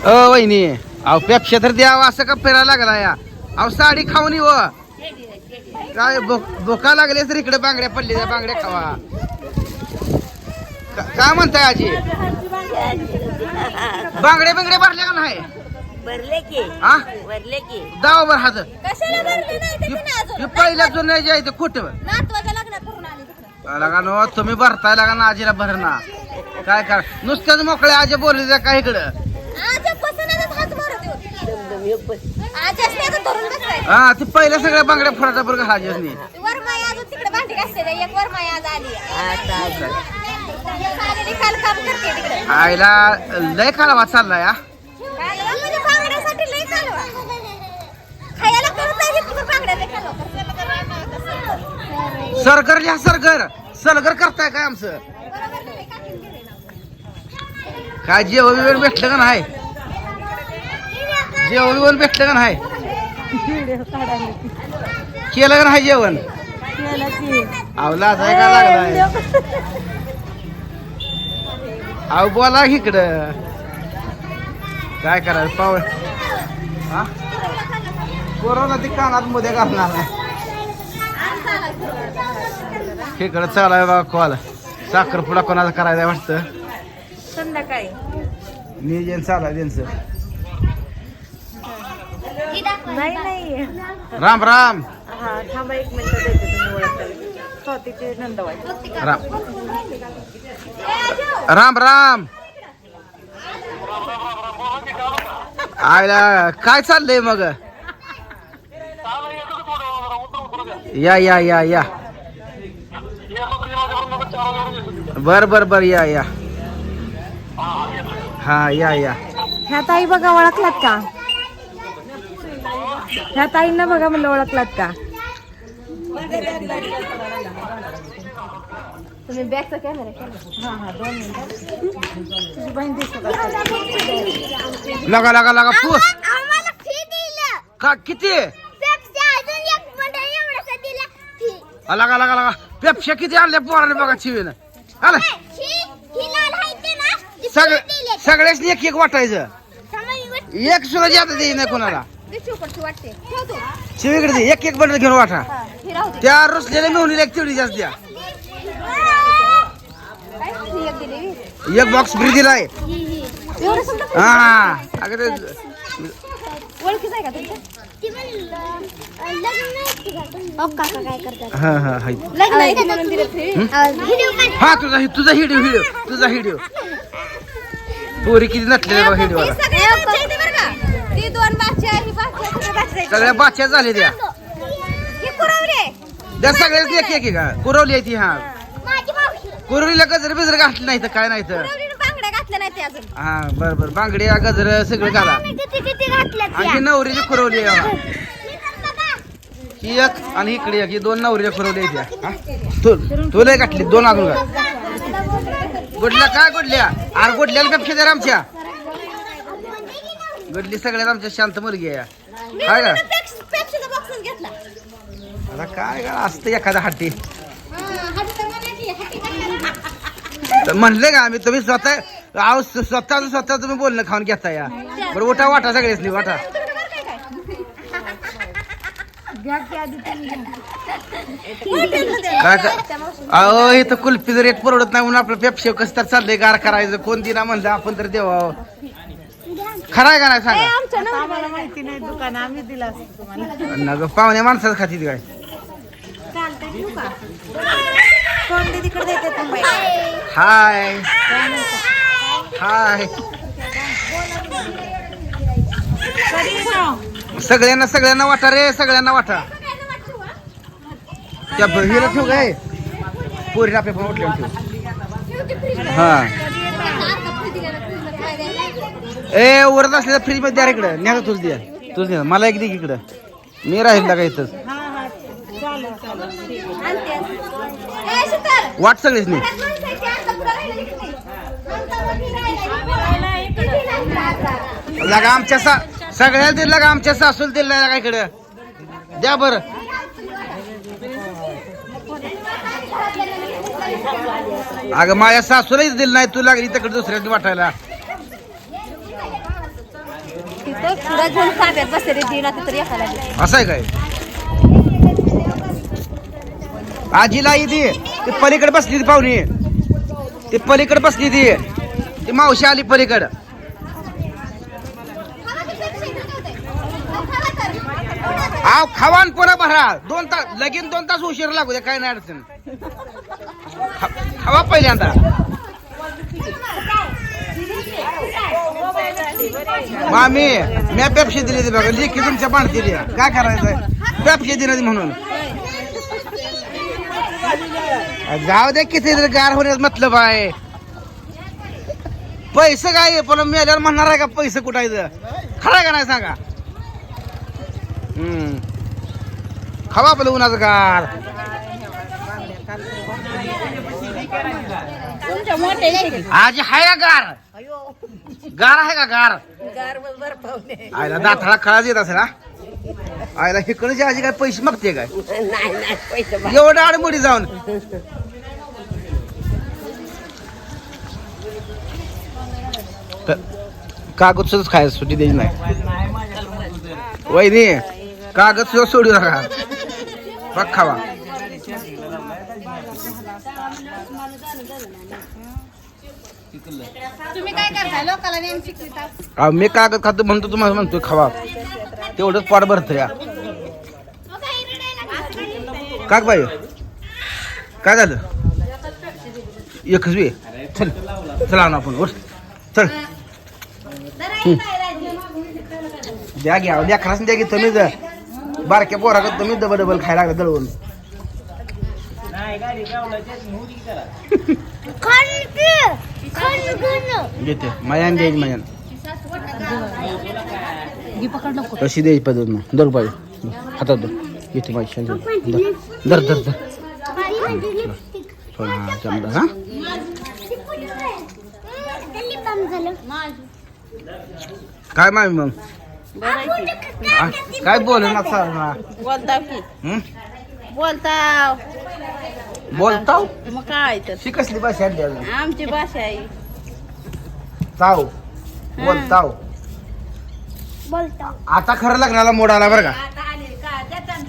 वहिनी अहो पेप्शा तर द्यावं असं का फिरायला लागला या अहो साडी खाऊन येऊ काय भोका लागले तर इकडे बांगड्या पडल्या बांगड्या खावा काय म्हणताय आजी बांगड्या बिंगड्या भरल्या का नाही भरले की हा भरले की दावा बर हात कशाला भरले नाही ते तुम्ही अजून पहिल्या जुन नाही जायचं कुठं नातवाच्या लग्नात करून आले तिकडे लगा नो तुम्ही भरताय लागा ना आजीला भरणा काय करा नुसत्याच मोकळे आजी बोलले द्या काय इकडं आजच्या पसनातच हात भरत होते आजच त्याचं धरून बसवायचं हा ती पहिल्या सगळ्या बांगड्या फराटा बरं का आजीनी वरमाई अजून तिकडे भांडी घासते एक वरमाई आज आली आलेली काल काम करते तिकडे आईला लय कालवा चाललाय हा म्हणजे बांगड्यासाठी लई कालवा खायला करत नाही तिकडे बांगड्या लई कालवा सरगर लिहा सरगर सरगर करताय काय आमचं काय जेवण बिवण भेटलं का नाही जेवण बिवण भेटलं का नाही केलं का नाही जेवण आवला जाय का लागलाय अहो बोला इकडं काय करायचं पाव हा कोरोना ती कानात मध्ये घालणार नाही इकडं चालाय बघा कॉल साखरपुडा कोणाचा करायचा वाटतं संध्याकाळी नियोजन चालू आहे त्यांचं नाही नाही राम राम हा थांबा एक मिनिट देते तुम्ही ओळखता स्वतःचे नंदवाय राम राम राम आयला काय चाललंय मग या या या या बर बर बर या या हा या या ह्या ताई बघा ओळखलात का ह्या ताईंना बघा म्हणलं ओळखलात का तुम्ही बॅगचा कॅमेरा तुझी बहीण दिसत लगा लगा लगा फू आम्हाला फी दिलं का किती पेप्सी अजून एक मंडळ एवढासा दिला फी लगा लगा लगा पेप्शा किती आणल्या पोराने बघा चिवीन आला ही लाल आहे ते ना ती सगळे फी दिली सगळ्याच एक एक वाटायचं समज एक सुद्धा जात दे नाही कोणाला दिसू वाटते ठेवतो चिवीकडे दे एक एक बंडल घेऊन वाटा हे राहू दे त्या रुसलेल्या मेहुणीला एक तेवढी जास्त द्या काय ही एक दिली एक बॉक्स फ्री दिलाय एवढं समजा हा अगं ते ओळखीच आहे का तुमचं ती काका काय करतात हा हा हाय. लग्न आहे म्हणून दिलं फ्री हा तुझा हिडिओ हिडिओ तुझा हिडिओ पोरी किती नटलेल्या बघा हिडिओला ती दोन बाच्या ही बाच्या सगळ्या बाच्या झाल्या त्या ही कुरवरे त्या सगळ्याच एक एक का कुरवली आहे ती हा माझी मावशी कुरवलीला गजर बिजर घातली नाही तर काय नाही तर कुरवरीनं बांगड्या घातल्या नाही ते अजून हा बर बर बांगडी गजर सगळं घाला किती घातल्या आणि नवरीची कुरवली आहे बघा. ही एक आणि इकडे एक ही दोन नवरीच्या कुरवली आहे त्या हा? तू लय घातली दोन अजून घाल गुडल्या काय गुडल्या अरे गुडल्याला पेक्षा द्या आमच्या गुडली सगळ्यात आमच्या शांत मुलगी आहे काय का पेप्सीचा बॉक्सच घेतला आता काय का असतं एखादा हट्टी म्हणले का आम्ही तुम्ही स्वतः स्वतः तुम्ही बोलणं खाऊन घेता या बरं उठा वाटा सगळेच नाही वाटा काय अहो इथं कुल्फीचं रेट परवडत नाही म्हणून आपलं पेप्सी कसं तर चाललंय गार करायचं कोण दिना म्हणलं आपण तर देवा खरं आहे का नाही सांगा आम्हाला माहिती नाही दुकान आम्ही दिला असतो तुम्हाला नग पाहुण्या माणसाचं खाती काय चालतंय ठेवू का कोण तिकडे देते थांबाय हाय हाय सगळ्यांना वाटा रे सगळ्यांना वाटा त्या हिला ठेव काय पोरीला आपल्या पण उठल्या ठेव हा ए वरत असलेल्या फ्रीज मध्ये द्या इकडं न्या तुझ द्या मला एक दे इकडं मी राहील का इथंच वाट सगळेच नाही लगा आमच्या सगळ्याला दिला का आमच्या सासूला दिला लागा इकडं द्या बर अगं माझ्या सासूलाच दिलं नाही तू लागली तिकडे दुसऱ्याने वाटायला इथं पुढं घेऊन ताब्यात बसलेले दिला तर एकाला दे. असं आहे काय आजीला इथे ती पलीकडे बसली ती पाहुणी ती पलीकडे बसली ती मावशी आली पलीकडं आव खावान पुन्हा भरा 2 तास लगीन 2 तास उशीर लागू दे काय नाही अडचण खावा पहिल्यांदा मामी मी पेप्सी दिली ती बघा लिखी तुमच्या पाणी दिली काय करायचंय पेप्सी दिली म्हणून जाऊ दे किती गार होण्यात मतलब आहे पैसे काय पण मेल्यावर म्हणणार आहे का पैसे कुठायचं खरं का नाही सांगा खावा आपलं उन्हाचं गार आज आहे का गार गार आहे का गार आईला दाताला खळाच येत असेल ना आईला हिकडची आजी काय पैसे मागते काय एवढं आडमुडी जाऊन कागद सुद्धा खायला सुट्टी द्यायची नाही वहिनी कागद सुद्धा सोडू नका बघ खावा तुम्ही काय करताय लोकाला नेम शिकविता मी कागद खातो म्हणतो तुम्हाला म्हणतो खावा तेवढंच पोट भरत या काक बाई काय झालं एकच वे चल चला ना आपण उठ चल द्या घ्या लेकरास द्या की तुम्ही बारक्या पोरा तुम्ही डबल खायला लागला दळवून घेते मायान द्यायची मायान कशी द्यायची पद्धत दर पाहिजे हातात येते माझी दर दर दर हा काय मामी मग काय बोल ना बोलताव की बोलताव बोलताव मग काय तर शी कसली भाषा आणली अजून आमची भाषा आहे ताव बोलताव बोलतो आता खरं लग्नाला मोड आला बरं का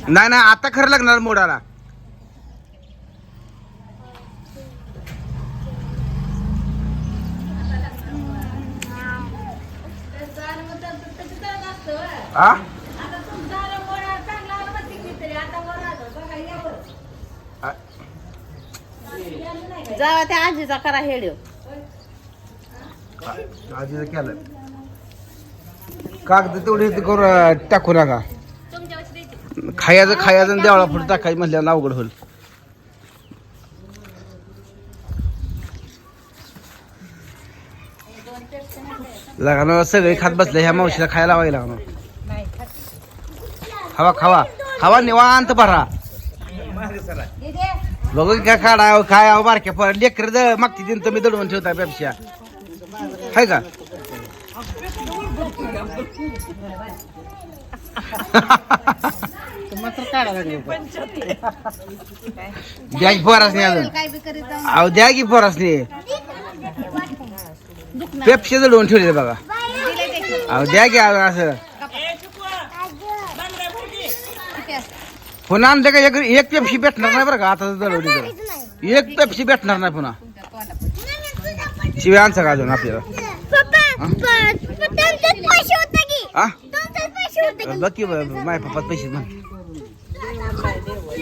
नाही नाही आता खरं लग्नाला मोड आला आ जावा त्या आजीचा करा हेडिओ आजीचं केलं कागद तेवढे ते करून टाकू नका खायचं देवळा पुढे टाकायचं म्हटल्यावर अवघड होईल लागणार सगळे खात बसले ह्या मावशीला खायला लावायला लागणार खावा खावा खावा निवांत भरा बघू काय काढा काय आहो बारक्या पर लेकर मागती दिन तुम्ही दडवून ठेवता पेप्स्या हाय का द्या की पोरासनी अजून अहो द्या की पोरासनी पेप्सी दडवून ठेवले बघा अहो द्या की असं पुन्हा आमच्या काही एक पेप्सी भेटणार नाही बरं का आता दडवली तर एक पेप्सी भेटणार नाही पुन्हा शिवाय आणचा का अजून आपल्याला बघ की माझ्या पप्पात पैसे म्हण